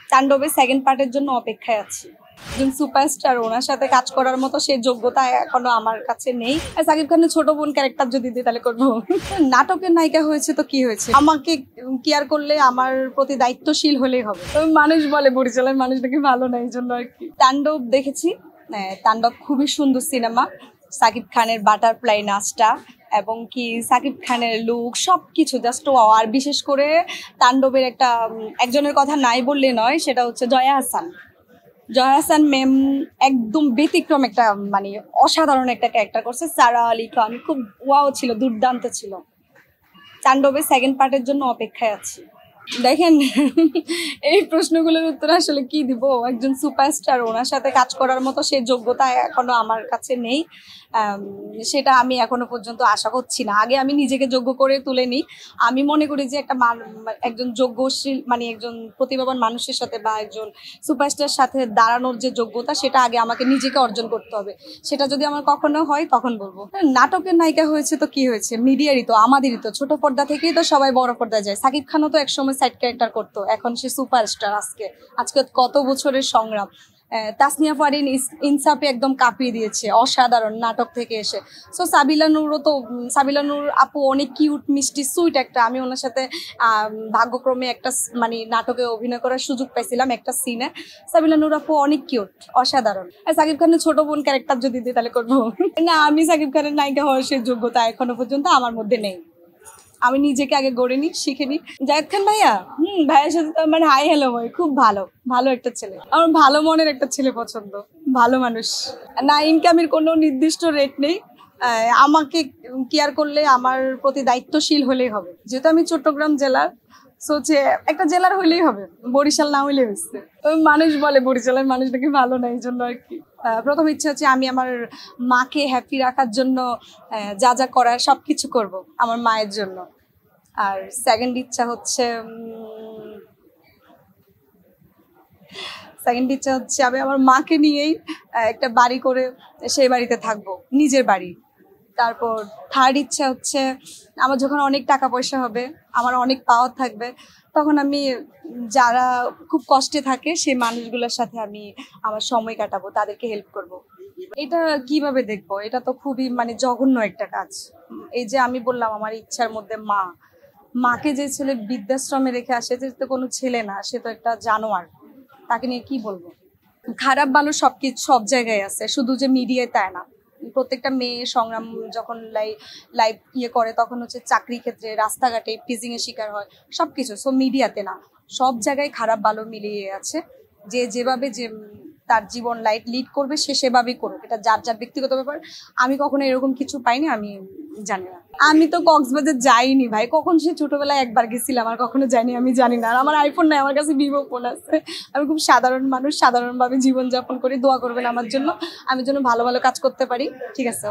তাণ্ডবের সেকেন্ড পার্টের জন্য অপেক্ষায় আছি। একজন সুপারস্টার, ওনার সাথে কাজ করার মতো সেই যোগ্যতা এখনো আমার কাছে নেই। সাকিব খানের ছোট বোন ক্যারেক্টার যদি দিই তাহলে করবো। নাটকের নায়িকা হয়েছে তো কি হয়েছে, আমাকে কেয়ার করলে আমার প্রতি দায়িত্বশীল হলেই হবে। মানুষ বলে পরিচালক মানুষ নাকি ভালো না, এই জন্য আর কি। তাণ্ডব দেখেছি, তাণ্ডব খুবই সুন্দর সিনেমা। সাকিব খানের বাটারফ্লাই নাচটা এবং কি সাকিব খানের লুক সবকিছু জাস্ট ওয়াও। আর বিশেষ করে তাণ্ডবের একজনের কথা নাই বললে নয়, সেটা হচ্ছে জয়া আহসান ম্যাম। একদম ব্যতিক্রম একটা মানে অসাধারণ একটা ক্যারেক্টার করছে। সারা আলী খান খুব ওয়াও ছিল, দুর্দান্ত ছিল। তাণ্ডবের সেকেন্ড পার্টের জন্য অপেক্ষায় আছি। দেখেন, এই প্রশ্নগুলোর উত্তর আসলে কি দিব। একজন সুপারস্টার, ওনার সাথে কাজ করার মতো সেই যোগ্যতা এখনো আমার কাছে নেই। সেটা আমি এখনো পর্যন্ত আশা করছি না। আগে আমি নিজেকে যোগ্য করে তুলে নিই। আমি মনে করি যে একজন যোগ্যশীল মানে একজন প্রতিভাবান মানুষের সাথে বা একজন সুপারস্টার সাথে দাঁড়ানোর যে যোগ্যতা, সেটা আগে আমাকে নিজেকে অর্জন করতে হবে। সেটা যদি আমার কখনো হয় তখন বলবো। নাটকের নায়িকা হয়েছে তো কি হয়েছে, মিডিয়ারই তো, আমাদেরই তো। ছোট পর্দা থেকেই তো সবাই বড় পর্দায় যায়। সাকিব খানও তো একসময় সাইড ক্যারেক্টার করতো, এখন সে সুপারস্টার। আজকে কত বছরের সংগ্রাম। তাসনিয়া ফারিন ইনসাফে একদম কাঁপিয়ে দিয়েছে, অসাধারণ নাটক থেকে এসে। সো সাবিলা নূর আপু অনেক কিউট, মিষ্টি, সুইট একটা। আমি ওনার সাথে ভাগ্যক্রমে একটা মানে নাটকে অভিনয় করার সুযোগ পাইছিলাম একটা সিনে। সাবিলা নূর আপু অনেক কিউট, অসাধারণ। সাকিব খানের ছোট বোন ক্যারেক্টার যদি দিই তাহলে করবো। না, আমি সাকিব খানের নায়িকা হওয়ার সেই যোগ্যতা এখনো পর্যন্ত আমার মধ্যে নেই। আমি নিজেকে আগে গড়ে নিই, শিখে নিই। জায়েদ খান ভাইয়া, ভাইয়ের সাথে তো মানে হাই হ্যালো হয়, খুব ভালো একটা ছেলে। আমার ভালো মনের একটা ছেলে পছন্দ, ভালো মানুষ। না, ইনকামের কোনো নির্দিষ্ট রেট নেই। আমাকে কেয়ার করলে আমার প্রতি দায়িত্বশীল হলেই হবে। যেহেতু আমি চট্টগ্রাম জেলার, সোচে একটা জেলার হইলেই হবে, বরিশাল না হইলে হচ্ছে। মানুষ বলে পরিচালক মানুষ নাকি ভালো না, এই জন্য আর কি। প্রথম ইচ্ছা হচ্ছে আমি আমার মাকে হ্যাপি রাখার জন্য যা করার সবকিছু করব আমার মায়ের জন্য। আর সেকেন্ড ইচ্ছা হচ্ছে আমি আমার মাকে নিয়েই একটা বাড়ি করে সেই বাড়িতে থাকবো, নিজের বাড়ি। তারপর থার্ড ইচ্ছা হচ্ছে আমার যখন অনেক টাকা পয়সা হবে, আমার অনেক পাওয়ার থাকবে, তখন আমি যারা খুব কষ্টে থাকে সেই মানুষগুলোর সাথে আমি আমার সময় কাটাবো, তাদেরকে হেল্প করব। এটা কিভাবে দেখবো, এটা তো খুবই মানে জঘন্য একটা কাজ। এই যে আমি বললাম আমার ইচ্ছার মধ্যে মাকে যে ছেলে বৃদ্ধাশ্রমে রেখে আসে, যে তো কোনো ছেলে না, সে তো একটা জানোয়ার। তাকে নিয়ে কি বলবো। খারাপ ভালো সব জায়গায় আছে, শুধু যে মিডিয়ায় তাই না। প্রত্যেকটা মেয়ে সংগ্রাম যখন লাইভ করে, তখন হচ্ছে চাকরি ক্ষেত্রে, রাস্তাঘাটে টিজিং এর শিকার হয়, সবকিছু। সো মিডিয়াতে না, সব জায়গায় খারাপ ভালো মিলিয়ে আছে। যেভাবে তার জীবন লাইফ লিড করবে, সে সেভাবেই করুক, এটা যার ব্যক্তিগত ব্যাপার। আমি কখনো এরকম কিছু পাইনি, আমি জানি না। আমি তো কক্সবাজার যাইনি ভাই, কখন সে ছোটবেলায় একবার গেছিলাম, আর কখনো যাইনি, আমি জানি না। আর আমার আইফোন নাই, আমার কাছে ভিভো ফোন আছে। আমি খুব সাধারণ মানুষ, সাধারণভাবে জীবনযাপন করি। দোয়া করবেন আমার জন্য, আমি যেন ভালো কাজ করতে পারি। ঠিক আছে।